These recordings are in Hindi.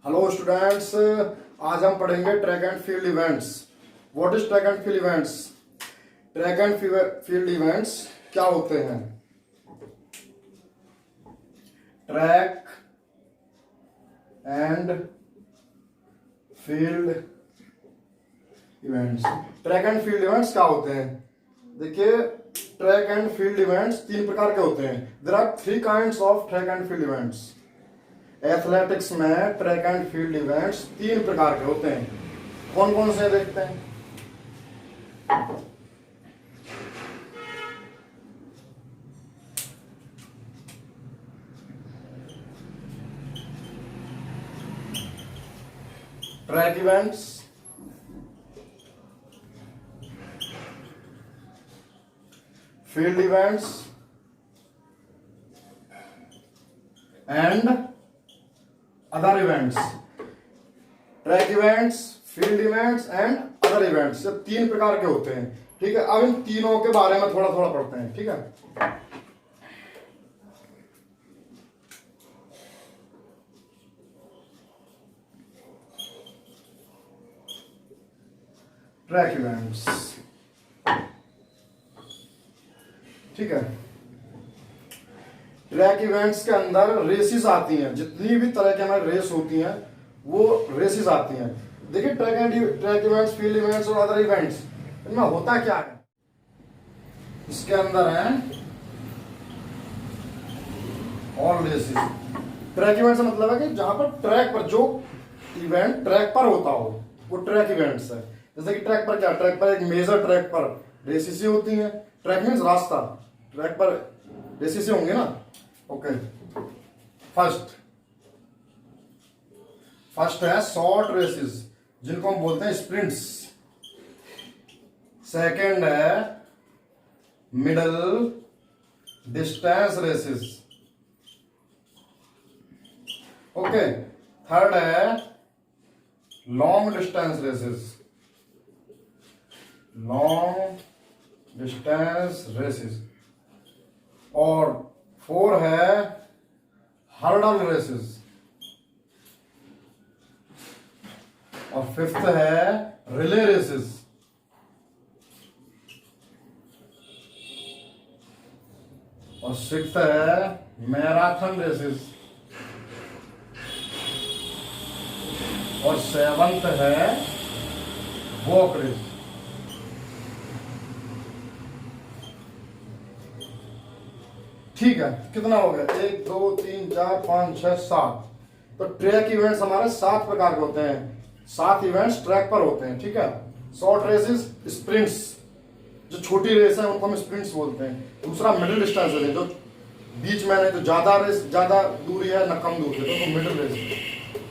हेलो स्टूडेंट्स, आज हम पढ़ेंगे track and field events. What is track and field events? Track and field events क्या होते हैं? Track and field events. Track and field events क्या होते हैं? देखिए, ट्रैक एंड फील्ड इवेंट्स तीन प्रकार के होते हैं। There are three kinds of track and field events. Athletics में ट्रैक एंड फील्ड इवेंट्स तीन प्रकार के होते हैं। कौन कौन से देखते हैं? Track events, field events and other events. Track events, field events and other events, ये तीन प्रकार के होते हैं। ठीक है, अब इन तीनों के बारे में थोड़ा थोड़ा पढ़ते हैं। ठीक है, ट्रैक इवेंट्स। ठीक है, ट्रैक इवेंट्स के अंदर रेसेस आती हैं। जितनी भी तरह की हमारी रेस होती हैं वो रेसेस आती हैं। देखिए, ट्रैक इवेंट्स, फील्ड इवेंट्स और अदर इवेंट्स, इनमें होता क्या है? इसके अंदर है ऑल रेसेस। ट्रैक इवेंट्स का मतलब है कि जहां पर ट्रैक पर जो इवेंट ट्रैक पर होता हो वो ट्रैक इवेंट्स है। जैसे कि ट्रैक पर क्या, ट्रैक पर एक मेजर ट्रैक पर रेसेस होती हैं। ट्रैक मीन्स रास्ता, ट्रैक पर रेसेस होंगे ना। ओके, फर्स्ट है शॉर्ट रेसेस जिनको हम बोलते हैं स्प्रिंट्स। सेकंड है middle distance races. Okay, third है long distance races. Long distance races. और फोर है हर्डल रेसेस। और फिफ्थ है रिले रेसेस। और सिक्स्थ है मैराथन रेसेस। और सेवंथ है वॉक रेस। ठीक है, कितना हो गया? 1 2 3 4 5 6 7। तो ट्रैक इवेंट्स हमारे 7 प्रकार के होते हैं। 7 इवेंट्स ट्रैक पर होते हैं। ठीक है, शॉर्ट रेसेस, स्प्रिंट्स, जो छोटी रेस है उनको हम स्प्रिंट्स बोलते हैं। दूसरा मिडिल डिस्टेंस है, जो बीच में नहीं तो ज्यादा रेस, ज्यादा दूरी है ना कम दूरी है, तो मिडिल रेस।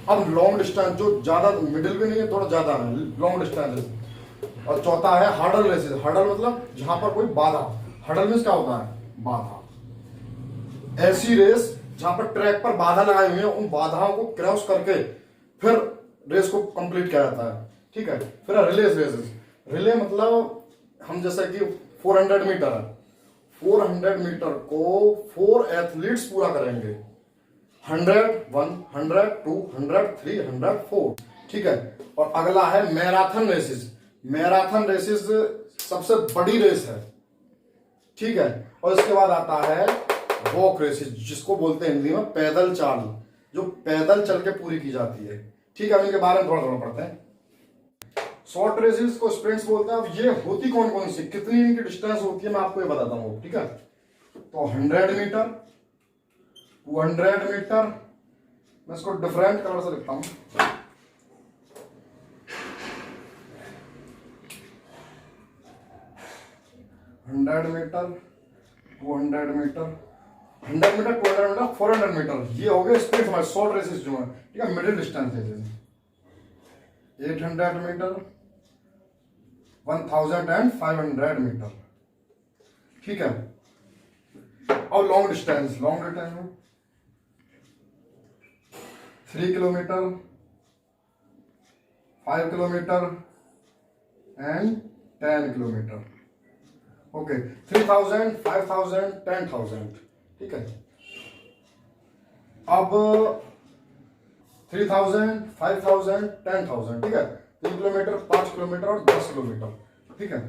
अब लॉन्ग डिस्टेंस, जो ज्यादा मिडिल भी नहीं है थोड़ा ज्यादा है, लॉन्ग डिस्टेंस। और चौथा है हर्डल रेसेस। हर्डल मतलब जहां पर कोई बाधा। हर्डल मीन्स क्या होता है? बाधा। ऐसी रेस जहां पर ट्रैक पर बाधा लगाई हुई है, उन बाधाओं को क्रॉस करके फिर रेस को कंप्लीट किया जाता है। ठीक है, फिर रिले रेसेस। रिले मतलब हम जैसे कि 400 मीटर है, 400 मीटर को 4 एथलीट्स पूरा करेंगे। 100, 100, 200, 300, 4। ठीक है, और अगला है मैराथन रेसेस। मैराथन रेसेस सबसे बड़ी रेस है। ठीक है, और इसके बाद आता है वॉक रेसेस, जिसको बोलते हैं हिंदी में पैदल चाल, जो पैदल चल के पूरी की जाती है। ठीक है, इनके बारे में थोड़ा थोड़ा पढ़ते हैं। शॉर्ट रेसेस को स्प्रिंट्स बोलते हैं। अब ये होती कौन कौन सी, कितनी इनकी डिस्टेंस होती है, मैं आपको ये बताता हूँ। ठीक है, तो 100 मीटर, 200 मीटर, मैं इसको डिफरेंट कलर से लिखता हूं। 100 metre, 200 metre, 100 metre, 200 metre, 400 metre, ये हो गए स्प्रिंट हमारे शॉर्ट रेसेस जो है। ठीक है, middle distance races 800 metre, 1500 metre. ठीक है, और long distance, 3 kilometre, 5 kilometre and 10 kilometre. Okay, 3000, 5000, 10,000। ठीक है, अब 3000, 5000, 10,000, ठीक है। 3 किलोमीटर, 5 किलोमीटर और 10 किलोमीटर, ठीक है।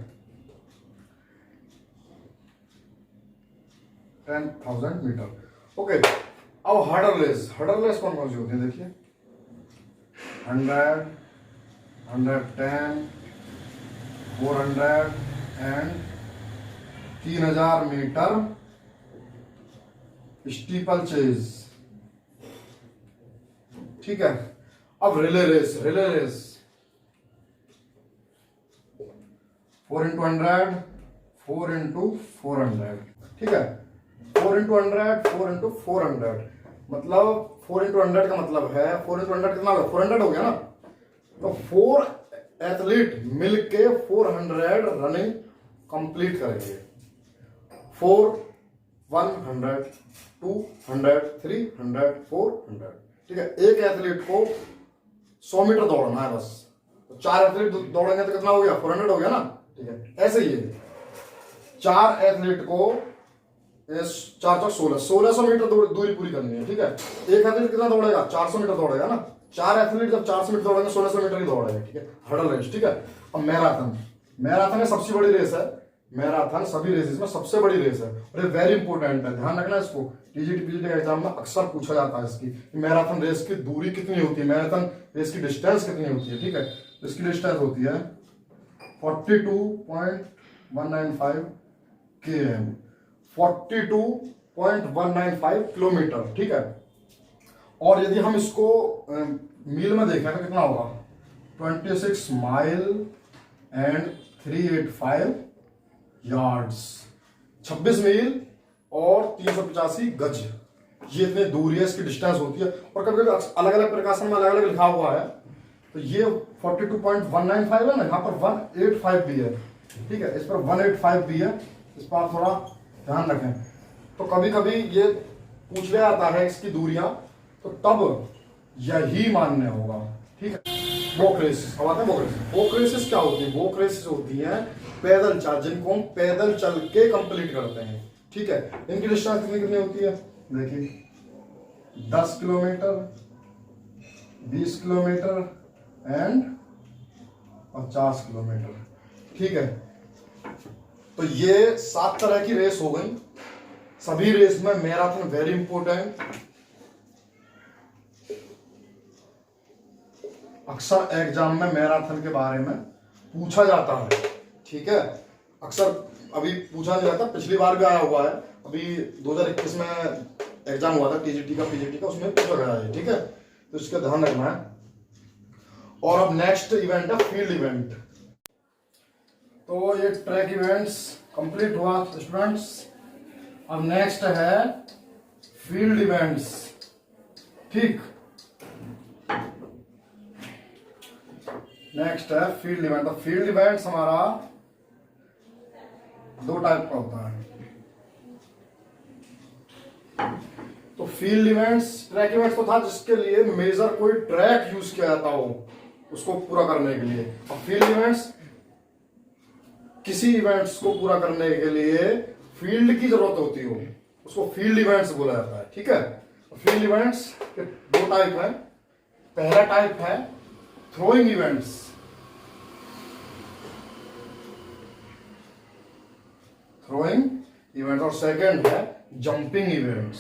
10,000 मीटर। ओके, अब हर्डल रेस। हर्डल रेस कौन कौन सी होती है देखिए, 100, 110, 400 एंड 3000 मीटर स्टीपल चेज, ठीक है। अब relay race. Relay race 4x100, 4x400, ठीक है। 4x100, 4x400, मतलब 4x100 का मतलब है 4x100 कितना होगा, 400 हो गया ना। तो 4 एथलीट मिलके 400 रनिंग कंप्लीट करेंगे। 4, 100, 200, 300, 400, ठीक है। एक एथलीट को 100 मीटर दौड़ना है बस, तो 4 एथलीट दौड़ेंगे तो कितना हो गया, 400 हो गया ना, ठीक है। ऐसे ही है, 4 एथलीट को 4 1600 मीटर दूरी पूरी करनी है, ठीक है। एक एथलीट कितना दौड़ेगा, 400 मीटर दौड़ेगा ना। 4 एथलीट जब 400 मीटर दौड़ेंगे 1600 मीटर ही दौड़ेगा, ठीक है। हर्डल रेस, ठीक है। अब मैराथन। मैराथन सबसे बड़ी रेस है। मैराथन सभी रेसेस में सबसे बड़ी रेस है और ये वेरी इंपॉर्टेंट है, ध्यान रखना इसको। टीजीटी पीजीटी एग्जाम में अक्सर पूछा जाता है इसकी, मैराथन रेस की दूरी कितनी होती है, मैराथन रेस की डिस्टेंस कितनी होती है, ठीक है। इसकी डिस्टेंस होती है 42.195 km, 42.195 किलोमीटर, ठीक है। और यदि हम इसको मील में देखें तो कितना होगा, 26 माइल एंड 385 यार्ड्स, 26 मील और 385 गज, ये इतनी दूरी है, इसकी डिस्टेंस होती है। और कभी कभी अलग अलग प्रकाशन में अलग अलग लिखा हुआ है, तो ये 42.195 है ना, यहाँ पर 185 भी है, ठीक है। इस पर 185 भी है, इस पर थोड़ा ध्यान रखें। तो कभी कभी ये पूछ लिया जाता है इसकी दूरियां, तो तब यही मान्य होगा, ठीक है। वॉक रेस, अब आते हैं वॉक रेस। वॉक रेसेस क्या होती है, वॉक रेसेस होती हैं पैदल चाल, जिनको हम पैदल चल के कंप्लीट करते हैं, ठीक है। इनकी डिस्टेंस कितनी कितनी होती है देखिए, 10 किलोमीटर, 20 किलोमीटर एंड 50 किलोमीटर, ठीक है। तो ये 7 तरह की रेस हो गई। सभी रेस में मैराथन वेरी इंपॉर्टेंट, अक्सर एग्जाम में मैराथन के बारे में पूछा जाता है, ठीक है। अक्सर अभी पूछा नहीं जाता, पिछली बार भी आया हुआ है, अभी 2021 में एग्जाम हुआ था टीजीटी का पीजीटी का, उसमें पूछा गया है, ठीक है। तो इसका ध्यान रखना है। और अब नेक्स्ट इवेंट है फील्ड इवेंट। तो ये ट्रैक इवेंट्स कंप्लीट हुआ स्टूडेंट्स। अब नेक्स्ट है फील्ड इवेंट्स, ठीक। नेक्स्ट है फील्ड इवेंट। तो फील्ड इवेंट्स हमारा 2 टाइप का होता है। तो फील्ड इवेंट्स, ट्रैक इवेंट्स तो था जिसके लिए मेजर कोई ट्रैक यूज किया जाता हो उसको पूरा करने के लिए। और फील्ड इवेंट्स किसी इवेंट्स को पूरा करने के लिए फील्ड की जरूरत होती हो, उसको फील्ड इवेंट्स बोला जाता है, ठीक है। फील्ड इवेंट्स के 2 टाइप है। पहला टाइप है थ्रोइंग इवेंट्स, थ्रोइंग इवेंट, और सेकंड है जंपिंग इवेंट्स।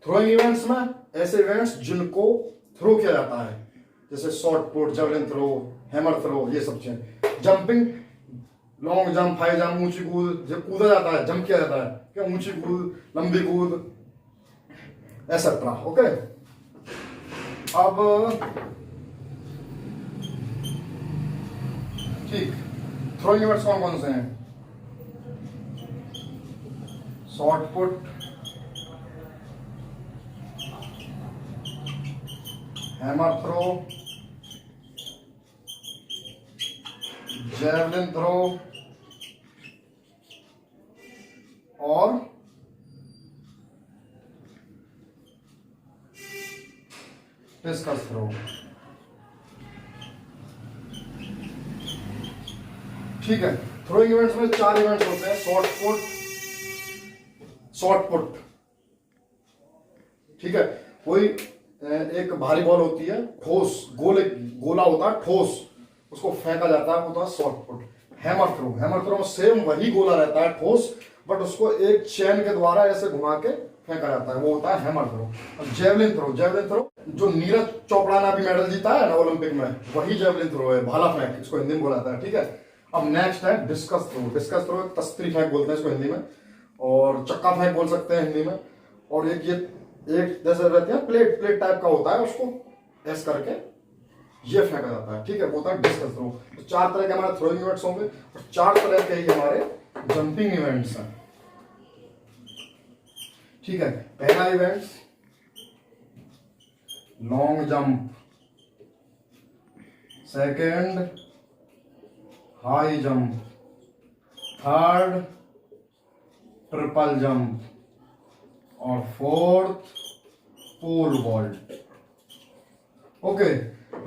थ्रोइंग इवेंट्स में ऐसे इवेंट्स जिनको थ्रो किया जाता है, जैसे short put, javelin throw, hammer throw, ये सब चीजें। Jumping, long jump, high jump, ऊंची कूद, जब कूदा जाता है, जंप किया जाता है, क्या ऊंची कूद, लंबी कूद, एसेट्रा, ओके। अब ठीक, थ्रोइंग इवेंट्स कौन कौन से हैं, short put, hammer throw, javelin throw और डिस्कस थ्रो, ठीक है। थ्रोइंग इवेंट्स में 4 इवेंट्स होते हैं, शॉर्ट पुट, शॉर्ट पुट, ठीक है। कोई एक भारी बॉल होती है, ठोस गोला होता है ठोस, उसको फेंका जाता है, वो होता है शॉर्ट पुट। हैमर थ्रो में सेम वही गोला रहता है ठोस, बट उसको एक चेन के द्वारा ऐसे घुमा के फेंका जाता है, वो होता है हैमर थ्रो। और जेवलिन थ्रो जो नीरज चोपड़ा ने अभी मेडल जीता है ना ओलंपिक में, वही जेवलिन थ्रो है, भाला फेंक इसको हिंदी में बोला जाता है, ठीक है। अब नेक्स्ट है डिस्कस थ्रो तस्त्री फेंक बोलते हैं इसको हिंदी में, और चक्का फेंक बोल सकते हैं हिंदी में। और एक जैसे रहती है प्लेट टाइप का होता है, उसको ऐसे करके ये फेंका जाता है, ठीक है, वो होता है डिस्कस थ्रो। तो 4 तरह के हमारे थ्रोइंग इवेंट्स होंगे और 4 तरह के ही हमारे जंपिंग इवेंट्स हैं, ठीक है। पहला event long jump, second high jump, third triple jump और fourth pole vault. Okay,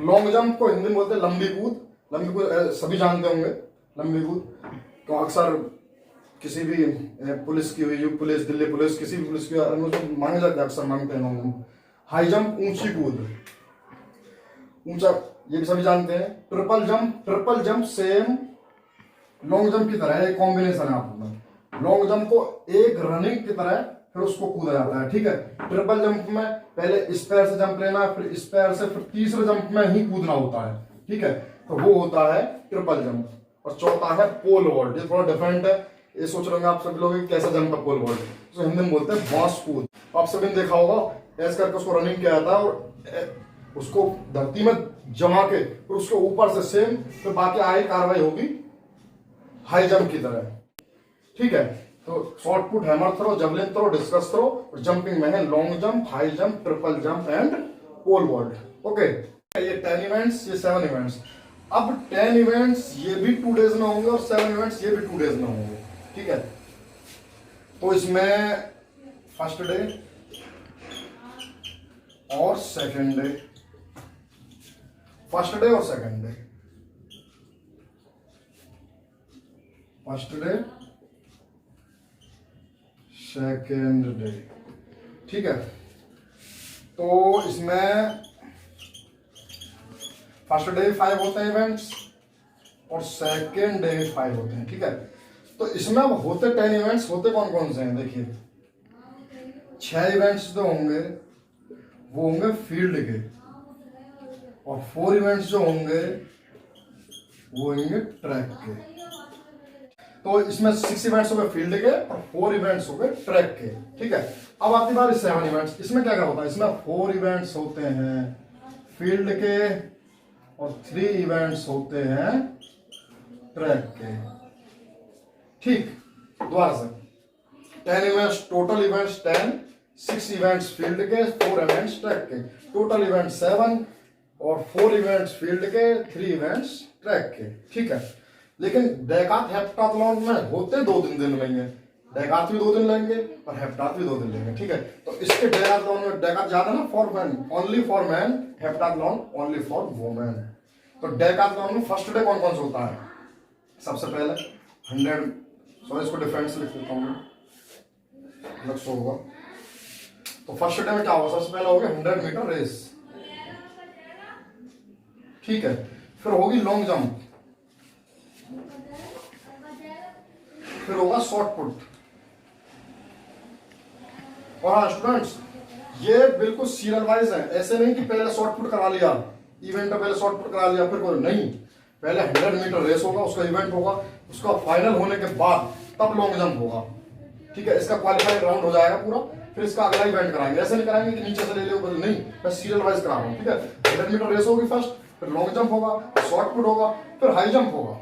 long jump को हिंदी में बोलते हैं लंबी कूद सभी जानते होंगे, लंबी कूद तो अक्सर किसी भी पुलिस की हुई, पुलिस, दिल्ली पुलिस, किसी भी पुलिस की मांगे जाते हैं, अक्सर मांगते हैं लॉन्ग जंप। हाई जंप ऊंची कूद, ऊंचा, ये भी सभी जानते हैं। Triple jump same long jump की तरह एक कॉम्बिनेशन है आपका। लॉन्ग जंप को एक रनिंग की तरह फिर उसको कूदा जाता है, ठीक है। ट्रिपल जंप में पहले इस पैर से जंप लेना, फिर इस पैर से, फिर तीसरे जंप में ही कूदना होता है, ठीक है। तो वो होता है ट्रिपल जंप। और चौथा है पोल वॉल्ट, ये थोड़ा डिफरेंट है, ये सोच रहे होंगे आप सभी लोग कैसा जंप है पोल वॉल्ट, तो हिंदी में बोलते हैं बांस कूद। आप सभी ने देखा होगा ऐसे करके उसको रनिंग किया जाता है और उसको धरती में जमा के फिर उसके ऊपर से सेम फिर बाकी आगे कार्रवाई होगी हाई जंप की तरह, ठीक है। तो short put, hammer throw, javelin throw, discus throw, और जंपिंग में है long jump, high jump, triple jump and pole vault. Okay, ये 10 इवेंट्स, ये 7 इवेंट्स। अब 10 इवेंट्स ये भी 2 डेज में होंगे और 7 इवेंट्स ये भी 2 डेज में होंगे, ठीक है। तो इसमें फर्स्ट डे और सेकंड डे, फर्स्ट डे और second day, first day second day, ठीक है। तो इसमें फर्स्ट डे 5 होते हैं इवेंट्स और सेकेंड डे 5 होते हैं, ठीक है। तो इसमें अब होते 10 इवेंट्स होते कौन कौन से हैं, देखिए 6 इवेंट्स जो होंगे वो होंगे फील्ड के, और 4 इवेंट्स जो होंगे वो होंगे ट्रैक के। तो इसमें 6 इवेंट्स हो गए फील्ड के और 4 इवेंट्स हो गए ट्रैक के, ठीक है। अब आती बात 7 इवेंट्स। इसमें क्या क्या होता है, इसमें 4 इवेंट्स होते हैं फील्ड के और 3 इवेंट्स होते हैं ट्रैक के, ठीक। दोबारा से 10 events, total events 10, 6 events field के, 4 इवेंट्स ट्रैक के, टोटल इवेंट 7 और 4 इवेंट्स फील्ड के, 3 इवेंट्स ट्रैक के, ठीक है। लेकिन डेकाथ हेप्टाथलॉन में होते 2 दिन लेंगे, डेकाथ भी 2 दिन लेंगे और हेप्टाथ भी 2 दिन लेंगे, ठीक है। तो इसके डेकाथलॉन में डेकाथ ज्यादा ना for man, only for man, heptathlon only for women. तो डेकाथलॉन में फर्स्ट डे कौन कौन सा होता है, सबसे पहले 100, सॉरी इसको डिफरेंट से लिख देता हूँ अलग से होगा। तो फर्स्ट डे में क्या होगा, सबसे पहले होगा 100 मीटर रेस, ठीक है। फिर होगी लॉन्ग जंप, फिर होगा शॉर्ट पुट। और हाँ स्टूडेंट्स, ये बिल्कुल सीरियल वाइज है, ऐसे नहीं कि पहले शॉर्ट पुट करा लिया, इवेंट में पहले शॉर्ट पुट करा लिया फिर कोई नहीं, पहले 100 मीटर रेस होगा, उसका इवेंट होगा, उसका फाइनल होने के बाद तब लॉन्ग जंप होगा, ठीक है। इसका क्वालिफाइंग राउंड हो जाएगा पूरा, फिर इसका अगला इवेंट कराएंगे। ऐसे नहीं कराएंगे कि नीचे से ले लो, नहीं, मैं सीरियल वाइज करा रहा हूँ, ठीक है। 100 मीटर रेस होगी फर्स्ट, फिर लॉन्ग जंप होगा, शॉर्ट पुट होगा, फिर हाई जंप होगा,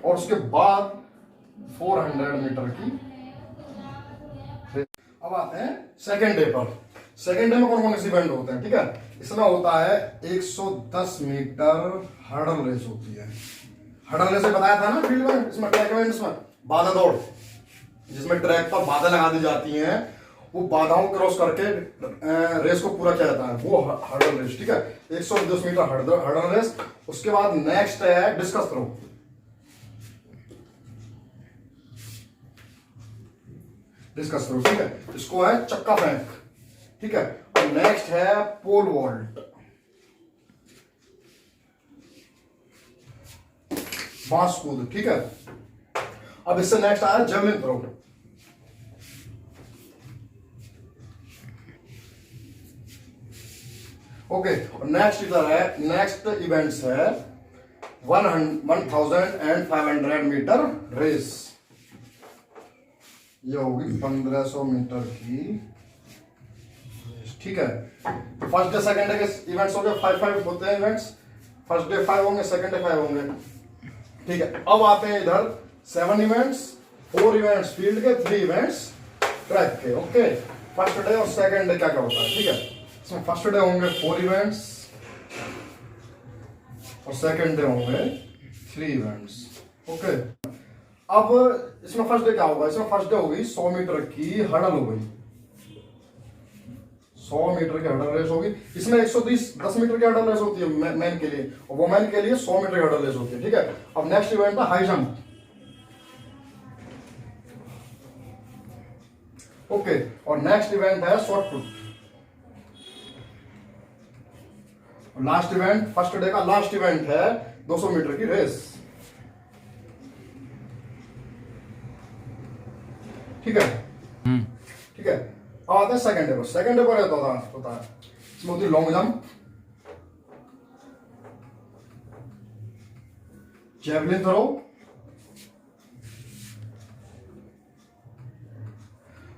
और उसके बाद 400 मीटर की। अब आते हैं सेकेंड डे पर। सेकेंड डे में कौन कौन से इवेंट होते हैं, ठीक है। इसमें होता है 110 मीटर हर्डल रेस होती है। हर्डल रेस बताया था ना फील्ड में, इसमें ट्रैक इवेंट्स में बाधा दौड़, जिसमें ट्रैक पर बाधा लगा दी जाती हैं, वो बाधाओं क्रॉस करके रेस को पूरा किया जाता है, वो हर्डल रेस, ठीक है। 110 मीटर हर्डल रेस। उसके बाद नेक्स्ट है डिस्कस थ्रो। डिस्कस करो, ठीक है। इसको है चक्का फेंक, ठीक है। और नेक्स्ट है पोल वॉल्ट, बांस कूद, ठीक है। अब इससे नेक्स्ट आया जेवलिन थ्रो, ओके। और नेक्स्ट इधर है, नेक्स्ट इवेंट्स है 1500 मीटर रेस, ये होगी 1500 मीटर की, ठीक है। फर्स्ट डे सेकंड डे के इवेंट्स हो गए, 5 होते हैं इवेंट्स, फर्स्ट डे 5 होंगे, सेकंड डे 5 होंगे, ठीक है। अब आते हैं इधर 7 इवेंट्स, 4 इवेंट्स फील्ड के, 3 इवेंट्स ट्रैक के, ओके। फर्स्ट डे और सेकंड डे क्या क्या होता है, ठीक है। इसमें फर्स्ट डे होंगे 4 इवेंट्स और सेकंड डे होंगे 3 इवेंट्स, ओके। अब इसमें फर्स्ट डे क्या होगा, इसमें फर्स्ट डे होगी 100 मीटर की हडल हो गई, 100 मीटर की हडल रेस होगी। इसमें 10 मीटर की हडल रेस होती है मैन के लिए, और वुमेन के लिए 100 मीटर की हडल रेस होती है, ठीक है। अब नेक्स्ट इवेंट है हाई जंप, ओके। और नेक्स्ट इवेंट है short put. Last event, first day का लास्ट इवेंट है 200 मीटर की रेस, ठीक है, ठीक है। अब आते हैं सेकंड डे पर। सेकंड डे पर होता है इसमें होती है लॉन्ग जंप, जेवलिन थ्रो,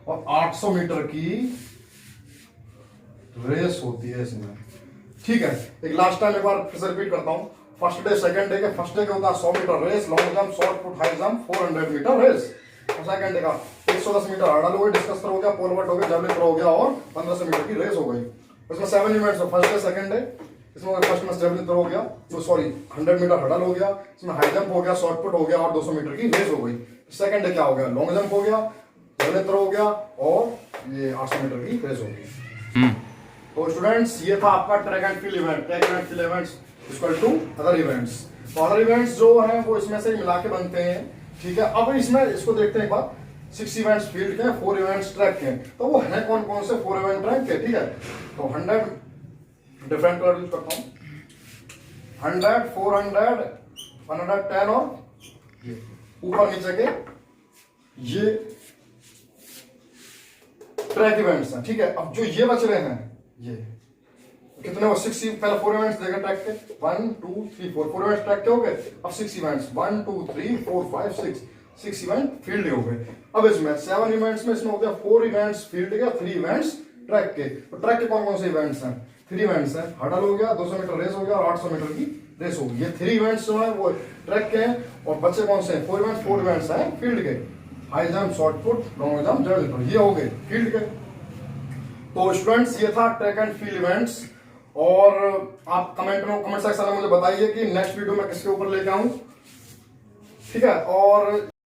और 800 मीटर की रेस होती है इसमें, ठीक है। एक लास्ट टाइम एक बार फिर से रिपीट करता हूं। फर्स्ट डे सेकंड डे के, फर्स्ट डे का होता है 100 metre race, long jump, short put, high jump, 400 metre race. और सेकंड डे का 110 मीटर हर्डल हो गया, डिस्कस थ्रो हो गया, पोल वॉल्ट हो गया, जेवलिन थ्रो हो गया, और 1500 मीटर की रेस हो गई। इसमें 7 इवेंट्स है, फर्स्ट डे सेकंड डे, इसमें फर्स्ट में जेवलिन थ्रो हो गया, तो सॉरी 100 मीटर हर्डल हो गया, इसमें हाई जंप हो गया, शॉर्ट पुट हो गया, और 200 मीटर की रेस हो गई। सेकंड डे क्या हो गया, लॉन्ग जंप हो गया, जेवलिन थ्रो हो गया, और ये 800 मीटर की रेस हो गई। तो स्टूडेंट्स ये था आपका track and field event, track and field events equal to other events. तो अदर इवेंट्स जो हैं वो इसमें से मिला के बनते हैं, ठीक है। अब इसमें इसको देखते हैं एक बार, 6 इवेंट्स फील्ड के, 4 इवेंट्स ट्रैक के, तो वो है कौन कौन से 4 इवेंट ट्रैक के, ठीक है। तो 100 डिफरेंट कलर यूज करता हूँ, 100, 400, 110 और ये ऊपर नीचे के ये ट्रैक इवेंट्स हैं, ठीक है। अब जो ये बच रहे हैं, ये कितने, वो 6, पहले 4 इवेंट्स देखे ट्रैक के, 1 2 3 4 इवेंट्स ट्रैक के हो गए। अब 6 इवेंट्स 1 2 3 4 5 6 इवेंट फील्ड हो गए। अब इसमें 7 इवेंट्स में इसमें होते हैं 4 इवेंट्स फील्ड के, 3 इवेंट्स ट्रैक के। तो ट्रैक के कौन कौन से इवेंट्स हैं, 3 इवेंट्स हैं, हडल हो गया, 200 मीटर रेस हो गया, और 800 मीटर की रेस होगी। ये 3 इवेंट्स जो है वो ट्रैक के हैं, और बच्चे कौन से हैं, 4 इवेंट्स हैं फील्ड के, high jump, short put, long jump, javelin throw, ये हो गए फील्ड के। तो स्टूडेंट्स ये था ट्रैक एंड फील्ड इवेंट्स। और आप कमेंट सेक्शन में मुझे बताइए कि नेक्स्ट वीडियो में किसके ऊपर लेके आऊं, ठीक है। और